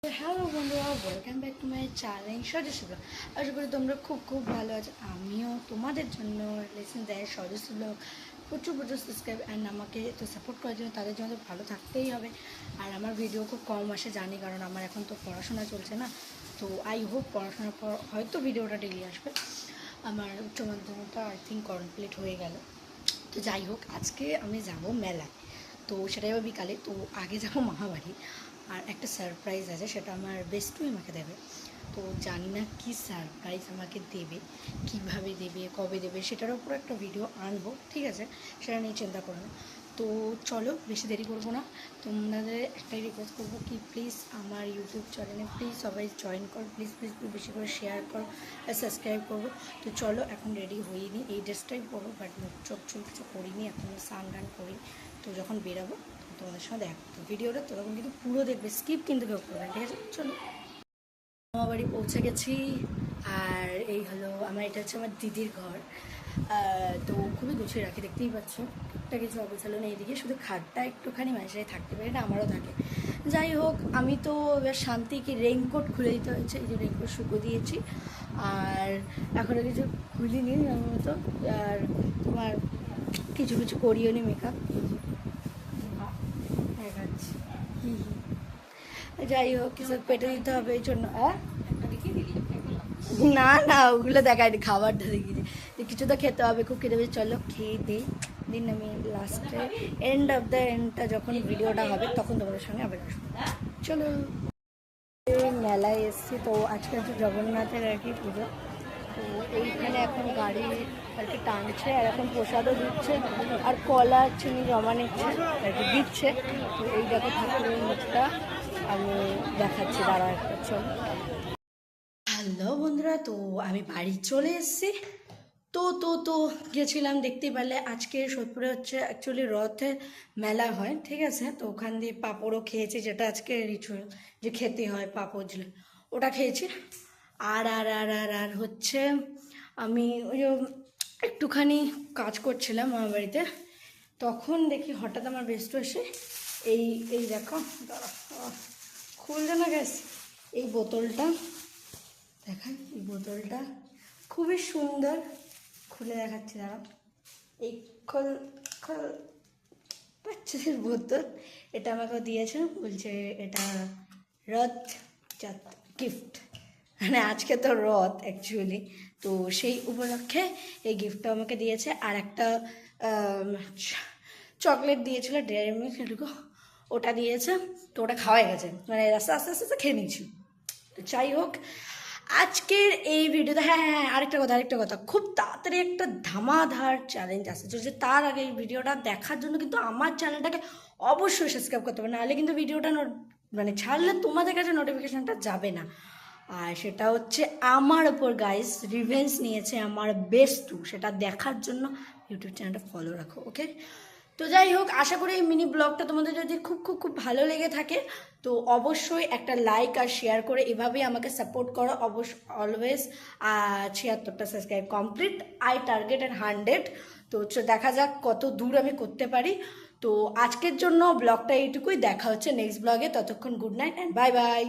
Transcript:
Hello বন্ধুরা, welcome back to my channel সদস্য blog. আশা করি তোমরা খুব খুব ভালো আছো। আমিও তোমাদের জন্য লেসেন দেয় সদস্য ব্লগ প্রচুর প্রচুর সাবস্ক্রাইব অ্যান্ড আমাকে তো সাপোর্ট করার জন্য তাদের জন্য ভালো থাকতেই হবে। আর আমার ভিডিও খুব কম আসে জানি, কারণ আমার এখন তো পড়াশোনা চলছে না। তো আই হোপ পড়াশোনার পর হয়তো ভিডিওটা ডেলি আসবে। আমার উচ্চ মাধ্যমিকটা আই থিঙ্ক কমপ্লিট হয়ে গেল। তো যাই হোক, আজকে আমি যাব মেলায়। তো সেটাই বিকালে। তো আগে যাব মামাবাড়ি। আর একটা সারপ্রাইজ আছে, সেটা আমার বেস্টুই আমাকে দেবে। তো জানি না কী সারপ্রাইজ আমাকে দেবে, কিভাবে দেবে, কবে দেবে, সেটার উপর একটা ভিডিও আনবো, ঠিক আছে? সেটা নিয়ে চিন্তা করো না। তো চলো, বেশি দেরি করবো না। তোমাদের একটাই রিকোয়েস্ট করবো কি, প্লিজ আমার ইউটিউব চ্যানেলে প্লিজ সবাই জয়েন করো, প্লিজ প্লিজ বেশি করে শেয়ার করো আর সাবস্ক্রাইব করবো। তো চলো, এখন রেডি হইনি, এই ড্রেসটাই পরো, বাট মুখ চোখ চুল কিছু করিনি, এখন স্নান টান করি। তো যখন বেরাবো তোমাদের সঙ্গে দেখো। তো ভিডিওটা তখন কিন্তু পুরো দেখবে, স্কিপ কিন্তু কেউ করবে না, ঠিক আছে? চলো, আমার বাড়ি পৌঁছে গেছি। আর এই হলো আমার, এটা হচ্ছে আমার দিদির ঘর। তো খুবই গুছিয়ে রাখি, দেখতেই পাচ্ছ। একটা কিছু অবসর নেই, এদিকে শুধু খাটটা একটুখানি মাঝে থাকতে পারে না, আমারও থাকে। যাই হোক, আমি তো এবার শান্তি কি রেইনকোট খুলে দিতে হয়েছে, এই যে রেইনকোট শুকো দিয়েছি। আর এখনও কিছু খুলিনি আমার মতো। আর তোমার কিছু কিছু করিও নি মেকআপ, দেখাচ্ছি। যাই হোক, কিছু পেটে দিতে হবে এই জন্য। না না, ওগুলো দেখায়নি, খাবারটা দেখিয়েছি যে কিছু তো খেতে হবে, খুব খেতে হবে। চলো খেয়ে দিই। দিন আমি লাস্টে এন্ড অফ দ্য এন্ডটা যখন ভিডিওটা হবে তখন তোমাদের সঙ্গে আবার আসবো। চলো, মেলায় এসেছি। তো আজকে হচ্ছে জগন্নাথের আর কি পুজো। তো এইখানে এখন গাড়ি আর কি টানছে, আর এখন প্রসাদও দিচ্ছে, আর কলা চিনি জমা নিচ্ছে আর কি দিচ্ছে। তো এই দেখো ঠাকুরের মুখটা আমি দেখাচ্ছি, দাঁড়া একটা। চলো, হ্যালো বন্ধুরা, তো আমি বাড়ি চলে এসেছি। তো গেছিলাম, দেখতেই পারলে আজকে সোদপুরে হচ্ছে অ্যাকচুয়ালি রথে মেলা হয়, ঠিক আছে? তো ওখান দিয়ে পাঁপড়ও খেয়েছি, যেটা আজকে রিচুয়াল যে খেতে হয় পাঁপড়, ওটা খেয়েছি। আর হচ্ছে আমি ওই যে একটুখানি কাজ করছিলাম আমার বাড়িতে, তখন দেখি হঠাৎ আমার বেস্ট এসে এই এই দেখো, দাঁড়া, খুলছে না গ্যাস, এই বোতলটা দেখাই। এই বোতলটা খুবই সুন্দর, খুলে দেখাচ্ছি, দাঁড়াও। এই খোল খোল বাচ্চাদের বোতল, এটা আমাকে দিয়েছে, বলছে এটা রথ গিফট, মানে আজকে তো রথ অ্যাকচুয়ালি। তো সেই উপলক্ষে এই গিফটটা আমাকে দিয়েছে। আর একটা চকলেট দিয়েছিল, ডেয়ারি মিল্ক, এটুকু ওটা দিয়েছে। তো ওটা খাওয়াই গেছে, মানে আস্তে আস্তে আস্তে খেয়ে নিয়েছি। তো যাই হোক, আজকের এই ভিডিওতে, হ্যাঁ, আরেকটা কথা, খুব তাড়াতাড়ি একটা ধামাধার চ্যালেঞ্জ আসছে। যে তার আগে এই ভিডিওটা দেখার জন্য কিন্তু আমার চ্যানেলটাকে অবশ্যই সাবস্ক্রাইব করতে হবে, নাহলে কিন্তু ভিডিওটা মানে ছাড়লে তোমাদের কাছে নোটিফিকেশানটা যাবে না। আর সেটা হচ্ছে আমার ওপর গাইস রিভেঞ্জ নিয়েছে আমার বেস্টু, সেটা দেখার জন্য ইউটিউব চ্যানেলটা ফলো রাখো, ওকে? তো যাই হোক, আশা করি এই মিনি ব্লগটা তোমাদের যদি খুব খুব খুব ভালো লেগে থাকে, তো অবশ্যই একটা লাইক আর শেয়ার করে এভাবেই আমাকে সাপোর্ট করো। অলওয়েজ 76টা subscribe complete, I target and 100। তো দেখা যাক কত দূর আমি করতে পারি। তো আজকের জন্য ব্লগটা এইটুকুই, দেখা হচ্ছে নেক্সট ব্লগে, ততক্ষণ good night and bye bye.